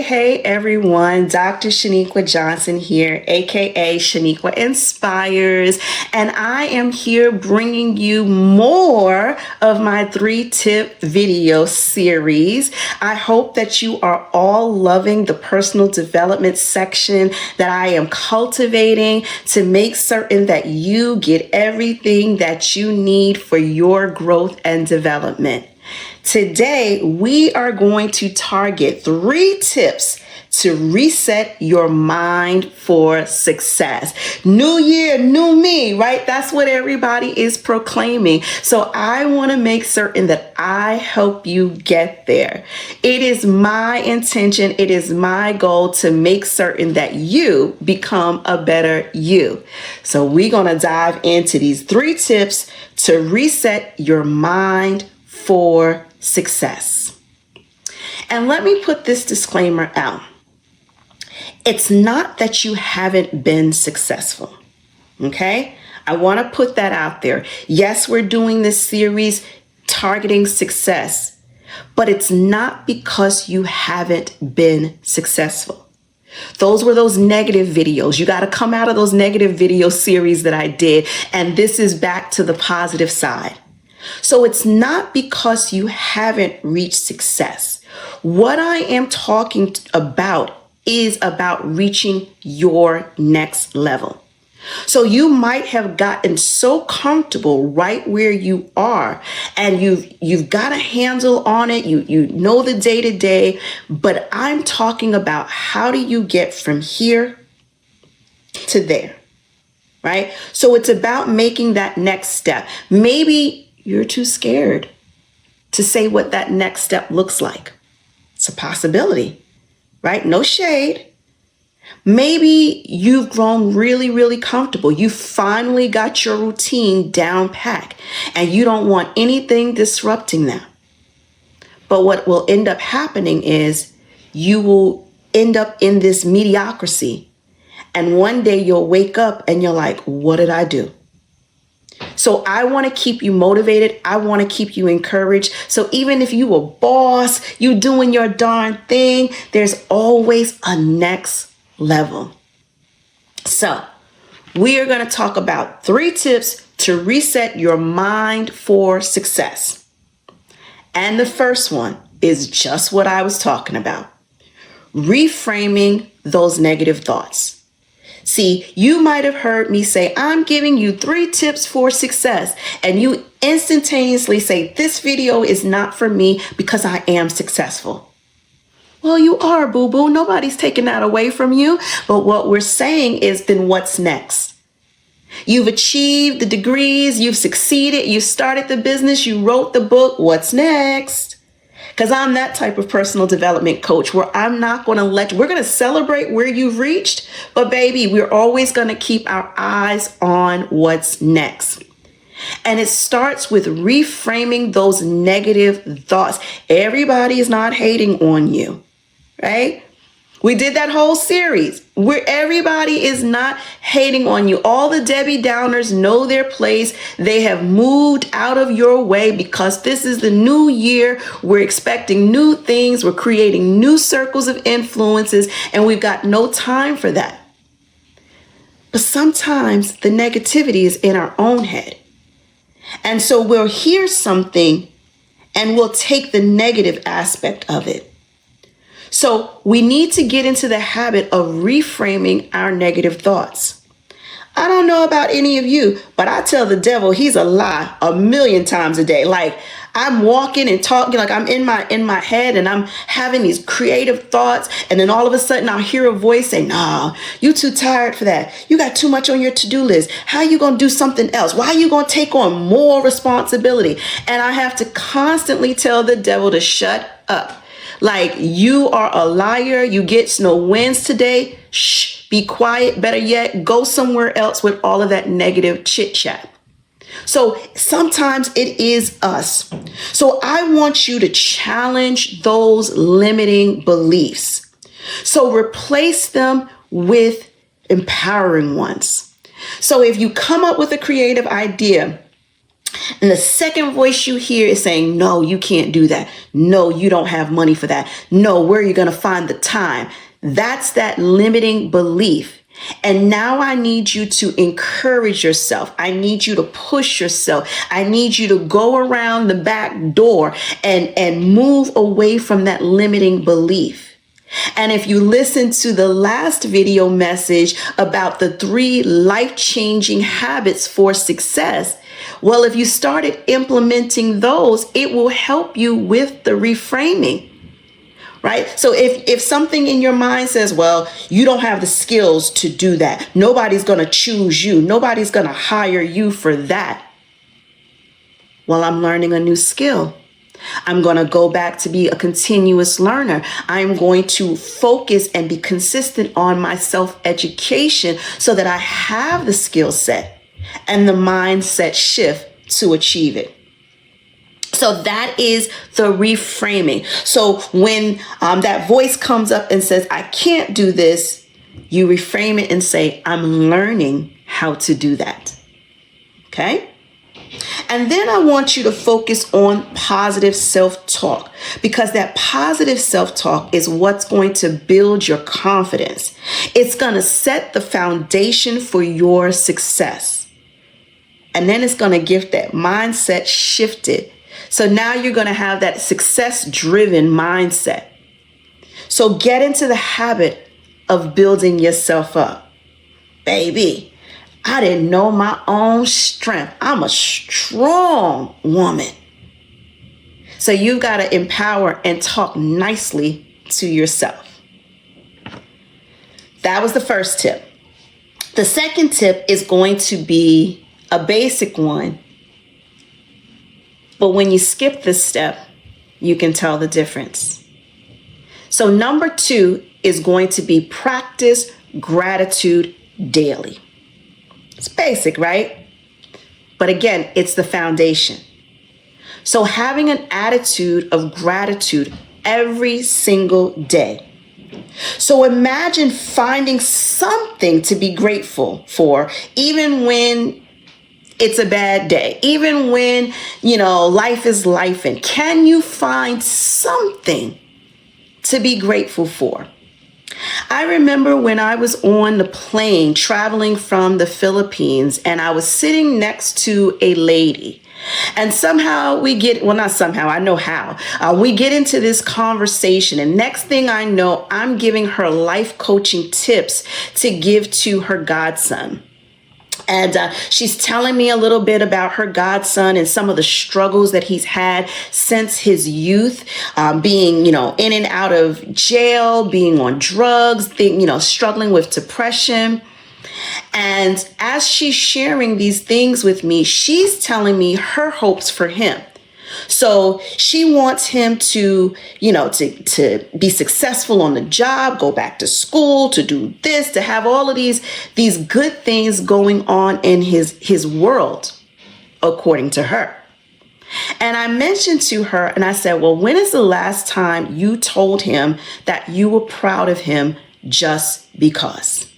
Hey everyone, Dr. Sheniqua Johnson here, aka Sheniqua Inspires, and I am here bringing you more of my 3-tip video series. I hope that you are all loving the personal development section that I am cultivating to make certain that you get everything that you need for your growth and development. Today, we are going to target 3 tips to reset your mind for success. New year, new me, right? That's what everybody is proclaiming. So I want to make certain that I help you get there. It is my intention, it is my goal to make certain that you become a better you. So we're going to dive into these 3 tips to reset your mind for success. And let me put this disclaimer out. It's not that you haven't been successful, okay? I want to put that out there. Yes, we're doing this series targeting success, but it's not because you haven't been successful. Those were those negative videos. You got to come out of those negative video series that I did, and this is back to the positive side. So it's not because you haven't reached success. What I am talking about is about reaching your next level. So you might have gotten so comfortable right where you are, and you've got a handle on it. You know the day to day, but I'm talking about how do you get from here to there, right? So it's about making that next step. Maybe you're too scared to say what that next step looks like. It's a possibility, right? No shade. Maybe you've grown really, really comfortable. You finally got your routine down pat, and you don't want anything disrupting that. But what will end up happening is you will end up in this mediocrity. And one day you'll wake up and you're like, what did I do? So I want to keep you motivated. I want to keep you encouraged. So even if you a boss, you doing your darn thing, there's always a next level. So we are going to talk about 3 tips to reset your mind for success. And the first one is just what I was talking about. Reframing those negative thoughts. See, you might have heard me say, I'm giving you 3 tips for success, and you instantaneously say, this video is not for me because I am successful. Well, you are, boo-boo. Nobody's taking that away from you. But what we're saying is, then what's next? You've achieved the degrees, you've succeeded, you started the business, you wrote the book. What's next? Because I'm that type of personal development coach where I'm not going to we're going to celebrate where you've reached, but baby, we're always going to keep our eyes on what's next. And it starts with reframing those negative thoughts. Everybody is not hating on you, right? We did that whole series where everybody is not hating on you. All the Debbie Downers know their place. They have moved out of your way because this is the new year. We're expecting new things. We're creating new circles of influences, and we've got no time for that. But sometimes the negativity is in our own head. And so we'll hear something and we'll take the negative aspect of it. So we need to get into the habit of reframing our negative thoughts. I don't know about any of you, but I tell the devil he's a lie 1,000,000 times a day. Like I'm walking and talking, like I'm in my head and I'm having these creative thoughts. And then all of a sudden I'll hear a voice say, nah, you too tired for that. You got too much on your to-do list. How are you going to do something else? Why are you going to take on more responsibility? And I have to constantly tell the devil to shut up. Like, you are a liar. You get no wins today. Shh, be quiet. Better yet, go somewhere else with all of that negative chit chat. So sometimes it is us. So I want you to challenge those limiting beliefs. So replace them with empowering ones. So if you come up with a creative idea And the second voice you hear is saying, no, you can't do that. No, you don't have money for that. No, where are you going to find the time? That's that limiting belief. And now I need you to encourage yourself. I need you to push yourself. I need you to go around the back door and move away from that limiting belief. And if you listen to the last video message about the 3 life-changing habits for success, well, if you started implementing those, it will help you with the reframing. Right? So if something in your mind says, well, you don't have the skills to do that. Nobody's going to choose you. Nobody's going to hire you for that. Well, I'm learning a new skill. I'm going to go back to be a continuous learner. I'm going to focus and be consistent on my self-education so that I have the skill set and the mindset shift to achieve it. So that is the reframing. So when that voice comes up and says, I can't do this, you reframe it and say, I'm learning how to do that. Okay? And then I want you to focus on positive self-talk, because that positive self-talk is what's going to build your confidence. It's going to set the foundation for your success. And then it's going to get that mindset shifted. So now you're going to have that success-driven mindset. So get into the habit of building yourself up. Baby, I didn't know my own strength. I'm a strong woman. So you've got to empower and talk nicely to yourself. That was the first tip. The second tip is going to be a basic one. But when you skip this step, you can tell the difference. So number 2 is going to be practice gratitude daily. It's basic, right? But again, it's the foundation. So having an attitude of gratitude every single day. So imagine finding something to be grateful for, even when it's a bad day, even when, life is life. And can you find something to be grateful for? I remember when I was on the plane traveling from the Philippines, and I was sitting next to a lady. And somehow we get, well, not somehow, I know how. We get into this conversation, and next thing I know, I'm giving her life coaching tips to give to her godson. And she's telling me a little bit about her godson and some of the struggles that he's had since his youth, being, in and out of jail, being on drugs, struggling with depression. And as she's sharing these things with me, she's telling me her hopes for him. So she wants him to, to be successful on the job, go back to school, to do this, to have all of these good things going on in his world, according to her. And I mentioned to her, and I said, well, when is the last time you told him that you were proud of him just because?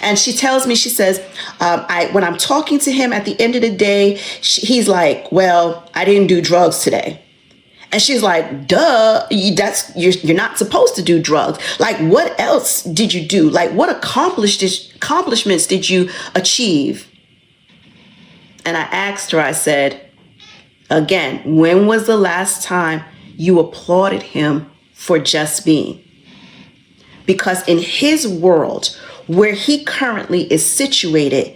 And she tells me, she says, when I'm talking to him at the end of the day, he's like, well, I didn't do drugs today. And she's like, duh, you're not supposed to do drugs. Like, what else did you do? Like, what accomplishments did you achieve? And I asked her, I said, again, when was the last time you applauded him for just being? Because in his world, where he currently is situated,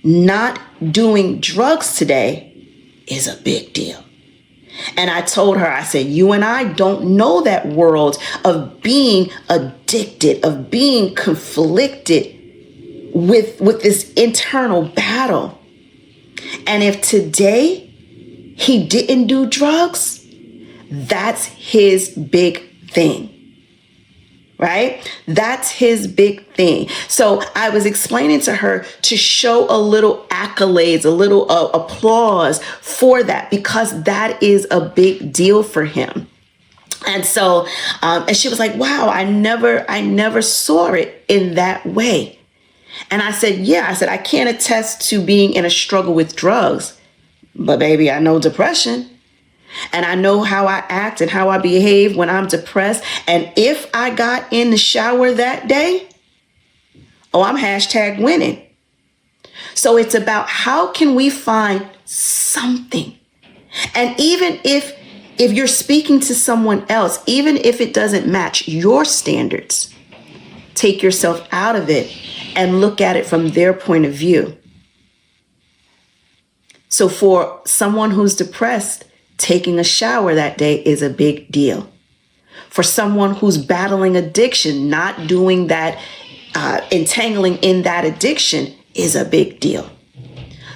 not doing drugs today is a big deal. And I told her, I said, you and I don't know that world of being addicted, of being conflicted with this internal battle. And if today he didn't do drugs, that's his big thing. Right? That's his big thing. So I was explaining to her to show a little accolades, a little applause for that, because that is a big deal for him. And so, and she was like, wow, I never saw it in that way. And I said, yeah, I can't attest to being in a struggle with drugs, But baby, I know depression. And I know how I act and how I behave when I'm depressed. And if I got in the shower that day, oh, I'm hashtag winning. So it's about how can we find something. And even if you're speaking to someone else, even if it doesn't match your standards, take yourself out of it and look at it from their point of view. So for someone who's depressed, taking a shower that day is a big deal. For someone who's battling addiction, not doing that, entangling in that addiction is a big deal.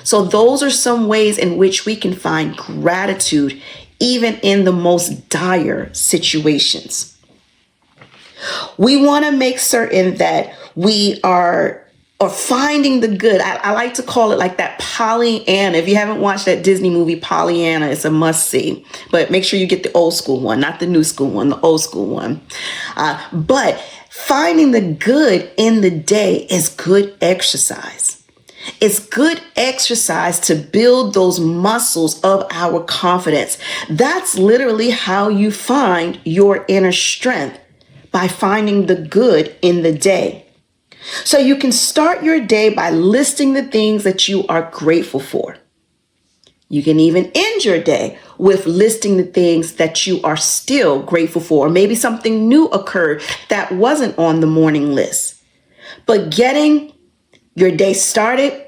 So those are some ways in which we can find gratitude, even in the most dire situations. We want to make certain that we are finding the good. I like to call it like that Pollyanna. If you haven't watched that Disney movie Pollyanna, it's a must see. But make sure you get the old school one, not the new school one, the old school one. But finding the good in the day is good exercise. It's good exercise to build those muscles of our confidence. That's literally how you find your inner strength, by finding the good in the day. So you can start your day by listing the things that you are grateful for. You can even end your day with listing the things that you are still grateful for. Maybe something new occurred that wasn't on the morning list. But getting your day started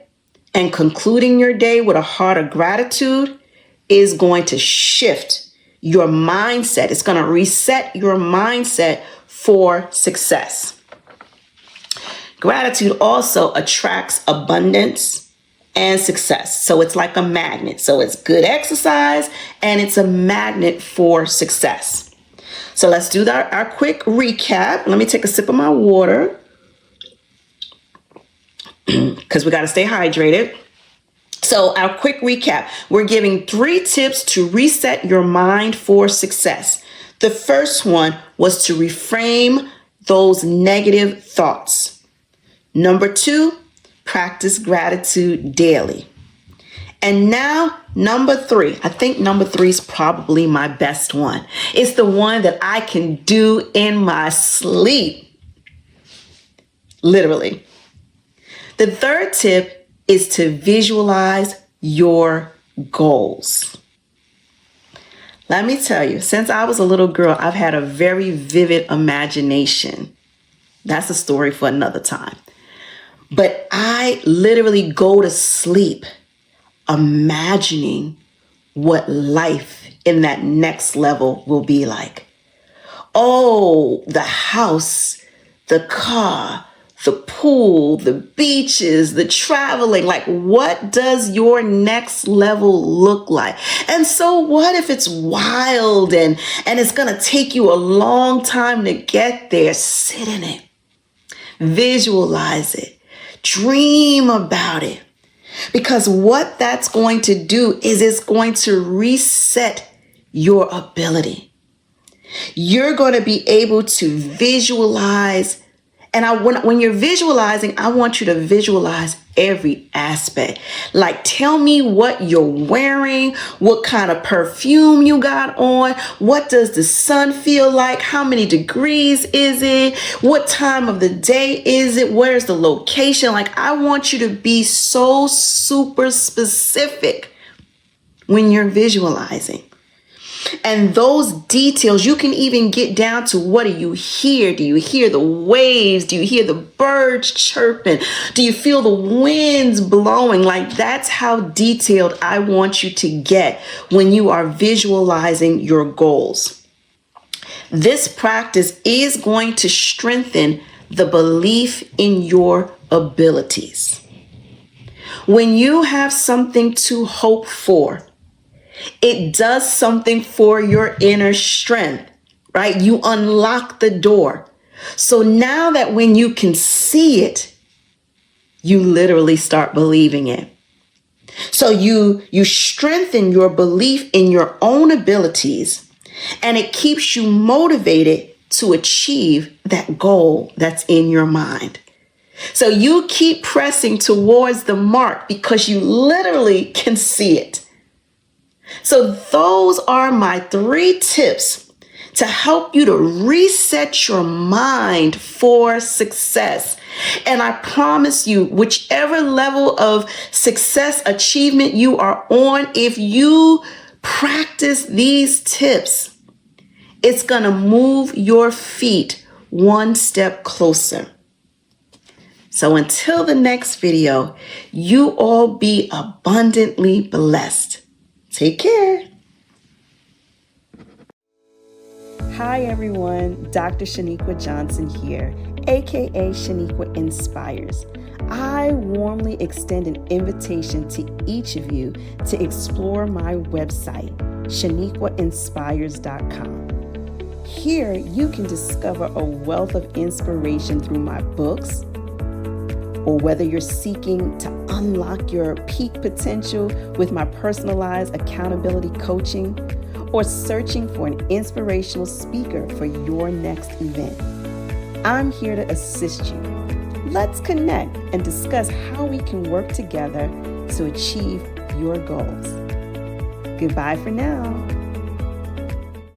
and concluding your day with a heart of gratitude is going to shift your mindset. It's going to reset your mindset for success. Gratitude also attracts abundance and success. So it's like a magnet. So it's good exercise and it's a magnet for success. So let's do our quick recap. Let me take a sip of my water because we got to stay hydrated. So our quick recap, we're giving 3 tips to reset your mind for success. The first one was to reframe those negative thoughts. Number 2, practice gratitude daily. And now, number 3, I think number 3 is probably my best one. It's the one that I can do in my sleep. Literally. The third tip is to visualize your goals. Let me tell you, since I was a little girl, I've had a very vivid imagination. That's a story for another time. But I literally go to sleep imagining what life in that next level will be like. Oh, the house, the car, the pool, the beaches, the traveling. Like, what does your next level look like? And so what if it's wild and it's going to take you a long time to get there? Sit in it. Visualize it. Dream about it. Because what that's going to do is it's going to reset your ability. You're going to be able to visualize. And when you're visualizing, I want you to visualize every aspect. Like, tell me what you're wearing, what kind of perfume you got on, what does the sun feel like, how many degrees is it, what time of the day is it, where's the location. Like, I want you to be so super specific when you're visualizing. And those details, you can even get down to, what do you hear? Do you hear the waves? Do you hear the birds chirping? Do you feel the winds blowing? Like, that's how detailed I want you to get when you are visualizing your goals. This practice is going to strengthen the belief in your abilities. When you have something to hope for, it does something for your inner strength, right? You unlock the door. So now that when you can see it, you literally start believing it. So you strengthen your belief in your own abilities, and it keeps you motivated to achieve that goal that's in your mind. So you keep pressing towards the mark because you literally can see it. So those are my 3 tips to help you to reset your mind for success. And I promise you, whichever level of success achievement you are on, if you practice these tips, it's going to move your feet one step closer. So until the next video, you all be abundantly blessed. Take care. Hi everyone, Dr. Sheniqua Johnson here, aka Sheniqua Inspires. I warmly extend an invitation to each of you to explore my website, Sheniquainspires.com. Here you can discover a wealth of inspiration through my books, or whether you're seeking to unlock your peak potential with my personalized accountability coaching, or searching for an inspirational speaker for your next event. I'm here to assist you. Let's connect and discuss how we can work together to achieve your goals. Goodbye for now.